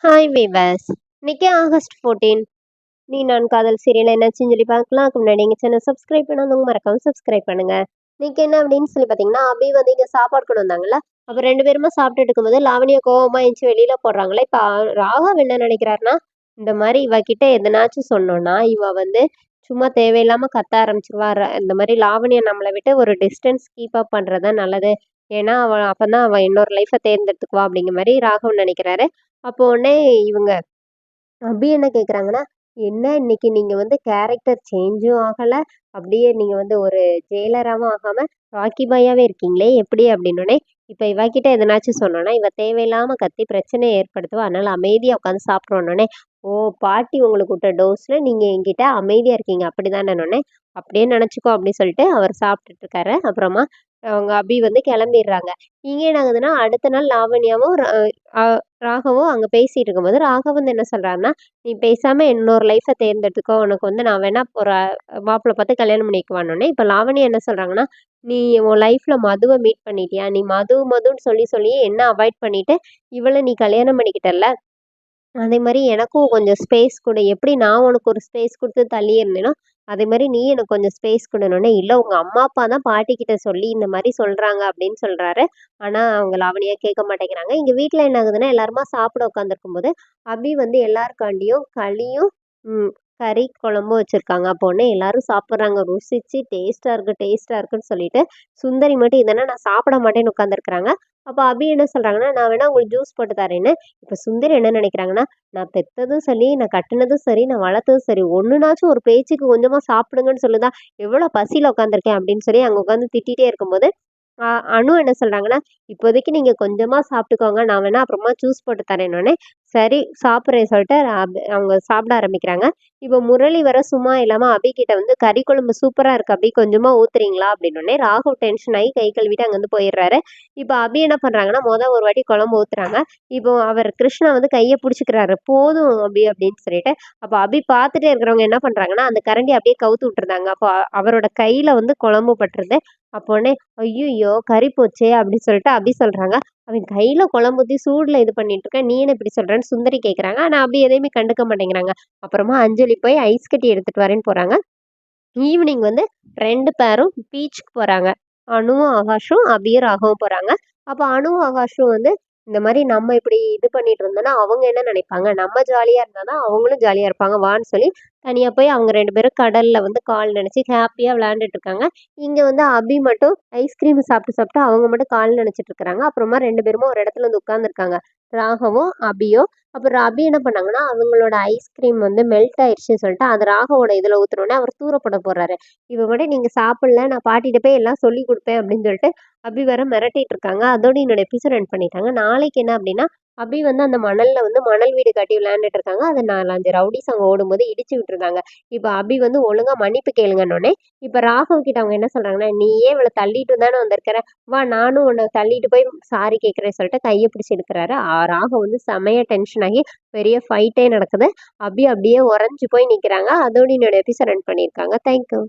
Hi viewers. இன்னைக்கு August 14. நீ நான் காதல் சீரியல் என்னாச்சுன்னு சொல்லி பார்க்கலாம். அதுக்கு முன்னாடி எங்கள் சேனல் சப்ஸ்கிரைப் பண்ணாதவங்க மறக்காம சப்ஸ்கிரைப் பண்ணுங்க. இன்னைக்கு என்ன அப்படின்னு சொல்லி பார்த்தீங்கன்னா, அபி வந்து இங்கே சாப்பாடு கொண்டு வந்தாங்கல்ல. அப்போ ரெண்டு பேருமே சாப்பிட்டுட்டு இருக்கும்போது லாவணியா கோவமா எந்திச்சு வெளியில போடுறாங்களே. இப்போ ராகவ் என்ன நினைக்கிறாருன்னா, இந்த மாதிரி இவகிட்ட எதனாச்சும் சொன்னோன்னா இவ வந்து சும்மா தேவையில்லாம கத்த ஆரம்பிச்சிருவா. இந்த மாதிரி லாவணியா நம்மளை விட்டு ஒரு டிஸ்டன்ஸ் கீப் அப் பண்றது தான் நல்லது. ஏன்னா அவள் அப்பதான் அவள் இன்னொரு லைஃப்பை தேர்ந்தெடுத்துக்குவா அப்படிங்கிற மாதிரி ராகவ் நினைக்கிறாரு. அப்போ உடனே இவங்க அபி என்ன கேட்குறாங்கன்னா, "என்ன இன்னைக்கு நீங்க வந்து கேரக்டர் சேஞ்சும் ஆகல, அப்படியே நீங்க வந்து ஒரு ஜெயிலராவும் ஆகாம, ராக்கி பாயாவே இருக்கீங்களே எப்படி?" அப்படின்னோனே, இப்ப இவகிட்ட எதனாச்சும் சொன்னோம்னா, இவ தேவையில்லாம கத்தி பிரச்சனைய ஏற்படுத்துவா. அதனால அமைதியா உட்காந்து சாப்பிட்றோன்னோனே, "ஓ! பாட்டி உங்களுக்கு விட்ட டோஸ்ல நீங்க என்கிட்ட அமைதியா இருக்கீங்க அப்படிதானேன்னோனே, "அப்படியே நினைச்சுக்கோ" அப்படின்னு சொல்லிட்டு அவர் சாப்பிட்டுட்டு இருக்காரு. அப்புறமா அவங்க அபி வந்து கிளம்பிடுறாங்க. இங்க என்ன ஆகுதுன்னா, அடுத்த நாள் லாவண்யாவும் அ ராகவும் அங்க பேசிட்டு இருக்கும்போது, ராகவ் வந்து என்ன சொல்றாருன்னா, "நீ பேசாம இன்னொரு லைஃப்ப தேர்ந்தெடுத்துக்கோ. உனக்கு வந்து நான் வேணா ஒரு மாப்பிள பார்த்து கல்யாணம் பண்ணிக்குவான்னோனே." இப்ப லாவண்யா என்ன சொல்றாங்கன்னா, "நீ உன் லைஃப்ல மதுவ மீட் பண்ணிட்டியா? நீ மது மதுன்னு சொல்லி சொல்லியே என்ன அவாய்ட் பண்ணிட்டு, இவள நீ கல்யாணம் பண்ணிக்கிட்டல்ல. அதே மாரி எனக்கும் கொஞ்சம் ஸ்பேஸ் குடு. எப்படி நான் உனக்கு ஒரு ஸ்பேஸ் குடுத்து தள்ளி இருந்தேனோ, அதே மாரி நீ எனக்கு கொஞ்சம் ஸ்பேஸ் குடுன்னோனே." "இல்ல உங்க அம்மா, அப்பா தான் பாட்டிக்கிட்ட சொல்லி இந்த மாரி சொல்றாங்க." அப்படின்னு சொல்றாரு. ஆனா அவங்க லாவண்யா கேட்க மாட்டேங்கிறாங்க. எங்க வீட்ல என்ன ஆகுதுன்னா, எல்லாருமா சாப்பிட உட்காந்துருக்கும்போது, அபி வந்து எல்லாருக்காண்டியும் களியும், ம் கறி குழம்பும் வச்சிருக்காங்க. அப்போ உடனே எல்லாரும் சாப்பிடுறாங்க. ருசிச்சு டேஸ்ட்டா இருக்கு, டேஸ்ட்டா இருக்குன்னு சொல்லிட்டு, சுந்தரி மட்டும் இதென்ன நான் சாப்பிட மாட்டேன்னு உட்காந்துருக்காங்க. அப்ப அபி என்ன சொல்றாங்கன்னா, "நான் வேணா உங்களுக்கு ஜூஸ் போட்டு தரேன்னு." இப்ப சுந்தரி என்ன நினைக்கிறாங்கன்னா, நான் பெத்ததும் சரி, நான் கட்டுனதும் சரி, நான் வளர்த்ததும் சரி, ஒண்ணுனாச்சும் ஒரு பேச்சுக்கு கொஞ்சமா சாப்பிடுங்கன்னு சொல்லுதா, எவ்வளோ பசியில உட்காந்துருக்கேன் அப்படின்னு சொல்லி அங்க உட்காந்து திட்டிட்டே இருக்கும்போது, அ அனு என்ன சொல்றாங்கன்னா, "இப்போதைக்கு நீங்க கொஞ்சமா சாப்பிட்டுக்கோங்க. நான் வேணா அப்புறமா ஜூஸ் போட்டு தரேன்னோனே." சரி சாப்பிடுறேன்னு சொல்லிட்டு அவங்க சாப்பிட ஆரம்பிக்கிறாங்க. இப்ப முரளி வேற சும்மா இல்லாம அபி கிட்ட வந்து, "கறி குழம்பு சூப்பரா இருக்கு அபி, கொஞ்சமா ஊத்துறீங்களா?" அப்படின்னோனே, ராகவ் டென்ஷன் ஆகி கை கழுவிட்டு அங்கருந்து போயிடுறாரு. இப்ப அபி என்ன பண்றாங்கன்னா, ஒரு வாட்டி குழம்பு ஊத்துறாங்க. இப்போ அவர் கிருஷ்ணா வந்து கைய புடிச்சுக்கிறாரு. "போதும் அபி" அப்படின்னு சொல்லிட்டு. அப்ப அபி பார்த்துட்டே இருக்கிறவங்க என்ன பண்றாங்கன்னா, அந்த கரண்டிய அப்படியே கவுத்து விட்டுருந்தாங்க. அப்போ அவரோட கையில வந்து குழம்பு பட்டுருது. அப்போ உடனே, "ஐய்யய்யோ! கறி போச்சே!" அப்படின்னு சொல்லிட்டு அபி சொல்றாங்க. "அவன் கையில குழம்பு ஊத்தி சூடுல இது பண்ணிட்டு இருக்கான். நீ என்ன இப்படி சொல்றன்னு?" சுந்தரி கேட்கறாங்க. ஆனா அபி எதையுமே கண்டுக்க மாட்டேங்கிறாங்க. அப்புறமா அஞ்சலி போய் ஐஸ் கட்டி எடுத்துட்டு வரேன்னு போறாங்க. ஈவினிங் வந்து 2 பேரும் பீச்சுக்கு போறாங்க. அனுவும், ஆகாஷும், அபியும், ராகவும் போறாங்க. அப்ப அனுவும், ஆகாஷும் வந்து இந்த மாரி நம்ம இப்படி இது பண்ணிட்டு இருந்தோம்னா, அவங்க என்ன நினைப்பாங்க? நம்ம ஜாலியா இருந்தா தான் அவங்களும் ஜாலியா இருப்பாங்க. வான்னு சொல்லி தனியா போய் அவங்க 2 பேரும் கடல்ல வந்து கால் நனைச்சு ஹேப்பியா விளையாண்டுட்டு இருக்காங்க. இங்க வந்து அபி மட்டும் ஐஸ்கிரீம் சாப்பிட்டு சாப்பிட்டு அவங்க மட்டும் கால் நனைச்சுட்டு இருக்காங்க. அப்புறமா 2 பேருமே ஒரு இடத்துல வந்து உட்கார்ந்துருக்காங்க. ராகவும், அபியும். அப்புறம் அபி என்ன பண்ணாங்கன்னா, அவங்களோட ஐஸ்கிரீம் வந்து மெல்ட் ஆயிடுச்சுன்னு சொல்லிட்டு, அது ராகவோட இதுல ஊத்துனோனே அவர் தூர போட போறாரு. இவ மட்டும் "நீங்க சாப்பிடல, நான் பாட்டிட்ட போய் எல்லாம் சொல்லிக் குடுப்பேன்" அப்படின்னு சொல்லிட்டு அபி வேற மிரட்டிட்டு இருக்காங்க. அதோட என்னோட எபிசோட் எண்ட் பண்ணிட்டாங்க. நாளைக்கு என்ன அப்படின்னா, அபி வந்து அந்த மணல்ல வந்து மணல் வீடு கட்டி விளையாண்டுட்டு இருக்காங்க. அத 4, 5 ரவுடீஸ் அங்க ஓடும்போது இடிச்சு விட்டுருக்காங்க. இப்ப அபி வந்து ஒழுங்கா மன்னிப்பு கேளுங்கன்னோனே, இப்ப ராகவ் கிட்ட அவங்க என்ன சொல்றாங்கன்னா, "நீயே இவள தள்ளிட்டு தானே வந்திருக்கிற. வா நானும் உன்ன தள்ளிட்டு போய் சாரி கேட்கிறேன்னு" சொல்லிட்டு கைய பிடிச்சு இழுக்குறாரு. ராகவ் வந்து செமையா டென்ஷன் ஆகி பெரிய ஃபைட்டே நடக்குது. அபி அப்படியே உறைஞ்சு போய் நிக்கிறாங்க. அதோட என்னோட எபிசோட் எண்ட் பண்ணியிருக்காங்க. Thank you.